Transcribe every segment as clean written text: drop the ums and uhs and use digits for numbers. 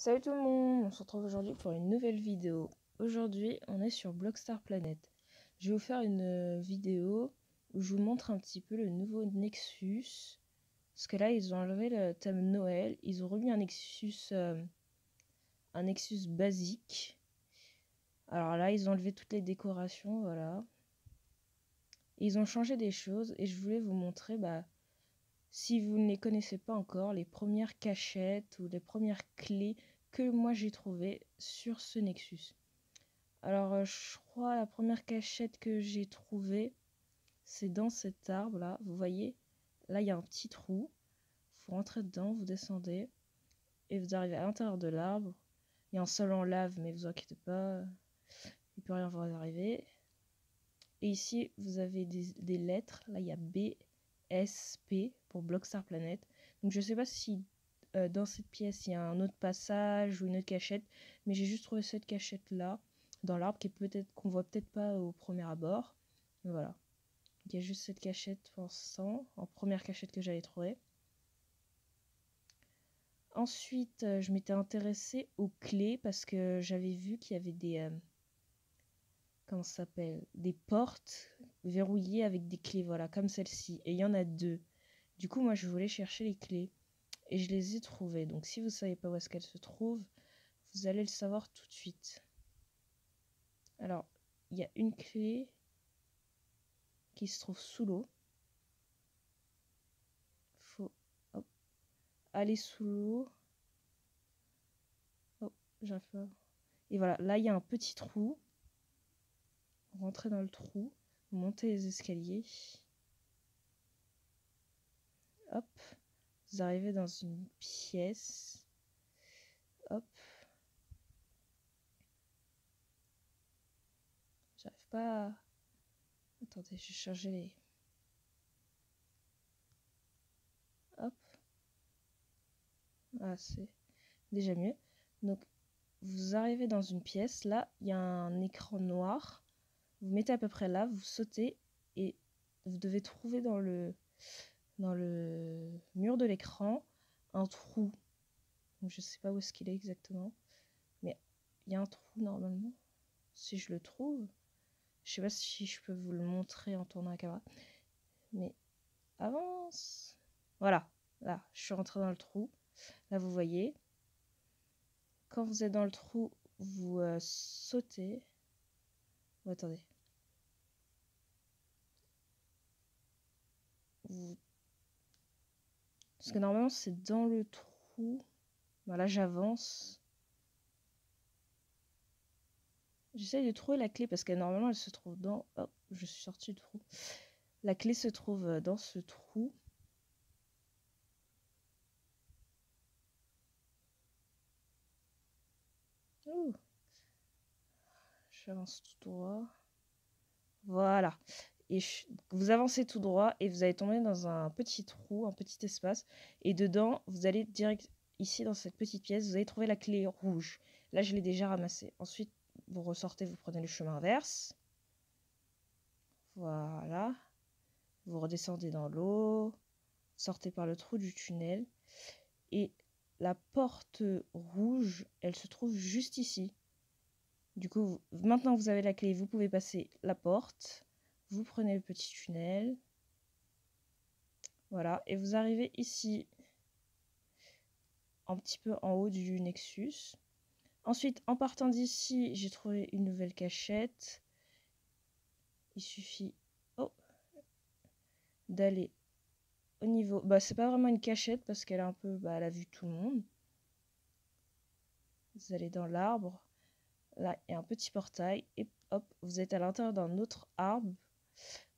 Salut tout le monde, on se retrouve aujourd'hui pour une nouvelle vidéo. Aujourd'hui, on est sur Blockstar Planet. Je vais vous faire une vidéo où je vous montre un petit peu le nouveau Nexus. Parce que là, ils ont enlevé le thème Noël. Ils ont remis un Nexus basique. Alors là, ils ont enlevé toutes les décorations, voilà. Et ils ont changé des choses et je voulais vous montrer, si vous ne les connaissez pas encore, les premières cachettes ou les premières clés que moi j'ai trouvées sur ce Nexus. Alors, je crois la première cachette que j'ai trouvée, c'est dans cet arbre là. Vous voyez, là il y a un petit trou. Faut rentrer dedans, vous descendez et vous arrivez à l'intérieur de l'arbre. Il y a un sol en lave, mais vous inquiétez pas, il peut rien vous arriver. Et ici, vous avez des lettres. Là, il y a B, S, P pour Blockstar Planet. Donc, je sais pas si dans cette pièce, il y a un autre passage ou une autre cachette, mais j'ai juste trouvé cette cachette-là dans l'arbre qu'on voit peut-être pas au premier abord. Mais voilà. Il y a juste cette cachette pour l'instant, en première cachette que j'avais trouvée. Ensuite, je m'étais intéressée aux clés parce que j'avais vu qu'il y avait comment ça s'appelle, des portes verrouillées avec des clés, voilà, comme celle-ci. Et il y en a deux. Du coup, moi, je voulais chercher les clés. Et je les ai trouvées. Donc, si vous ne savez pas où est-ce qu'elles se trouvent, vous allez le savoir tout de suite. Alors, il y a une clé qui se trouve sous l'eau. Il faut aller sous l'eau. Oh, j'arrive pas. Et voilà, là, il y a un petit trou. Rentrez dans le trou. Montez les escaliers. Hop. Vous arrivez dans une pièce. Hop. J'arrive pas à... Attendez, je vais changer les... Hop. Ah, c'est déjà mieux. Donc, vous arrivez dans une pièce. Là, il y a un écran noir. Vous mettez à peu près là, vous sautez et vous devez trouver dans le mur de l'écran un trou. Donc, je sais pas où est-ce qu'il est exactement, mais il y a un trou normalement. Si je le trouve, je sais pas si je peux vous le montrer en tournant la caméra, mais avance. Voilà, là, je suis rentrée dans le trou. Là, vous voyez. Quand vous êtes dans le trou, vous sautez. Oh, attendez. Parce que normalement, c'est dans le trou. Voilà, j'avance. J'essaye de trouver la clé parce que normalement, elle se trouve dans... Oh, je suis sortie du trou. La clé se trouve dans ce trou. Ouh. J'avance tout droit. Voilà. Et vous avancez tout droit et vous allez tomber dans un petit trou, un petit espace. Et dedans, vous allez direct ici dans cette petite pièce, vous allez trouver la clé rouge. Là, je l'ai déjà ramassée. Ensuite, vous ressortez, vous prenez le chemin inverse. Voilà. Vous redescendez dans l'eau. Sortez par le trou du tunnel. Et la porte rouge, elle se trouve juste ici. Du coup, maintenant que vous avez la clé, vous pouvez passer la porte. Vous prenez le petit tunnel. Voilà, et vous arrivez ici, un petit peu en haut du Nexus. Ensuite, en partant d'ici, j'ai trouvé une nouvelle cachette. Il suffit d'aller au niveau... c'est pas vraiment une cachette parce qu'elle est un peu à la vue de tout le monde. Vous allez dans l'arbre. Là, il y a un petit portail. Et hop, vous êtes à l'intérieur d'un autre arbre.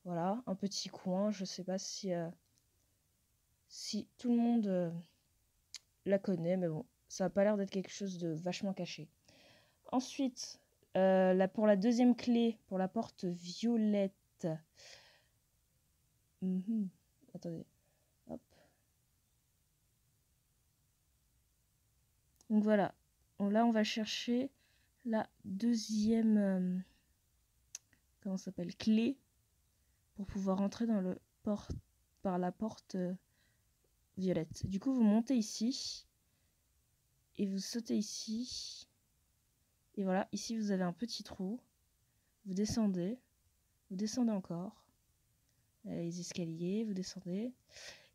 Voilà, un petit coin. Je sais pas si tout le monde la connaît, mais bon, ça n'a pas l'air d'être quelque chose de vachement caché. Ensuite, là, pour la deuxième clé, pour la porte violette. Attendez. Hop. Donc voilà. Là, on va chercher la deuxième comment ça s'appelle, clé pour pouvoir entrer dans le par la porte violette. Du coup, vous montez ici. Et vous sautez ici. Et voilà, ici vous avez un petit trou. Vous descendez encore. Les escaliers, vous descendez.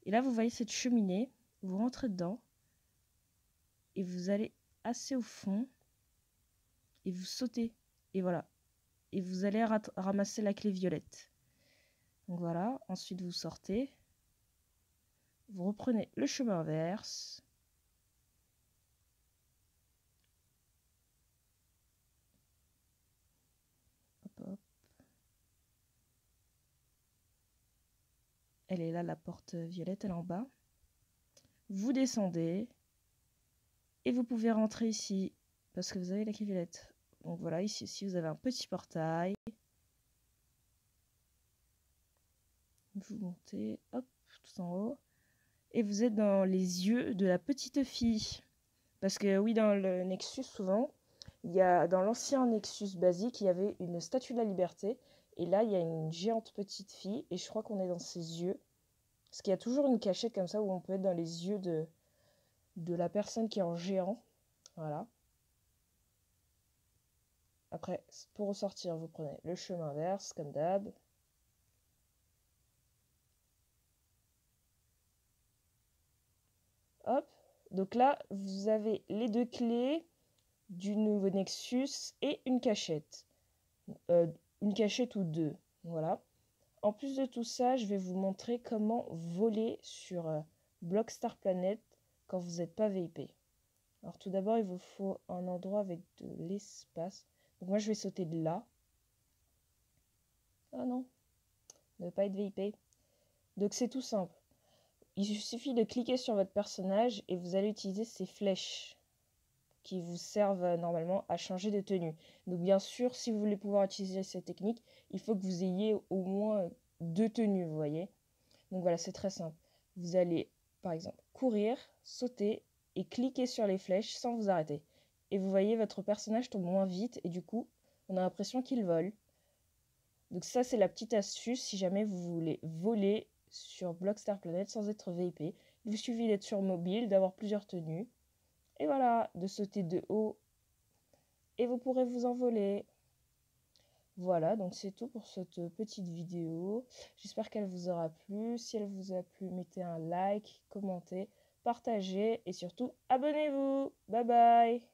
Et là, vous voyez cette cheminée. Vous rentrez dedans. Et vous allez assez au fond. Et vous sautez. Et voilà. Et vous allez ramasser la clé violette. Donc voilà. Ensuite, vous sortez. Vous reprenez le chemin inverse. Hop, hop. Elle est là, la porte violette, elle est en bas. Vous descendez. Et vous pouvez rentrer ici. Parce que vous avez la clé violette. Donc voilà, ici vous avez un petit portail. Vous montez, hop, tout en haut. Et vous êtes dans les yeux de la petite fille. Parce que oui, dans le Nexus, souvent, dans l'ancien Nexus basique, il y avait une statue de la liberté. Et là, il y a une géante petite fille. Et je crois qu'on est dans ses yeux. Parce qu'il y a toujours une cachette comme ça où on peut être dans les yeux de la personne qui est en géant. Voilà. Après, pour ressortir, vous prenez le chemin inverse, comme d'hab. Hop. Donc là, vous avez les 2 clés du nouveau Nexus et une cachette. Une cachette ou 2. Voilà. En plus de tout ça, je vais vous montrer comment voler sur Blockstar Planet quand vous n'êtes pas VIP. Alors tout d'abord, il vous faut un endroit avec de l'espace. Donc moi, je vais sauter de là. Ah non, ne pas être VIP. Donc c'est tout simple. Il suffit de cliquer sur votre personnage et vous allez utiliser ces flèches qui vous servent normalement à changer de tenue. Donc bien sûr, si vous voulez pouvoir utiliser cette technique, il faut que vous ayez au moins 2 tenues, vous voyez. Donc voilà, c'est très simple. Vous allez, par exemple, courir, sauter et cliquer sur les flèches sans vous arrêter. Et vous voyez, votre personnage tombe moins vite et du coup, on a l'impression qu'il vole. Donc ça, c'est la petite astuce si jamais vous voulez voler sur Blockstar Planet sans être VIP. Il vous suffit d'être sur mobile, d'avoir plusieurs tenues. Et voilà, de sauter de haut. Et vous pourrez vous envoler. Voilà, donc c'est tout pour cette petite vidéo. J'espère qu'elle vous aura plu. Si elle vous a plu, mettez un like, commentez, partagez et surtout abonnez-vous. Bye bye!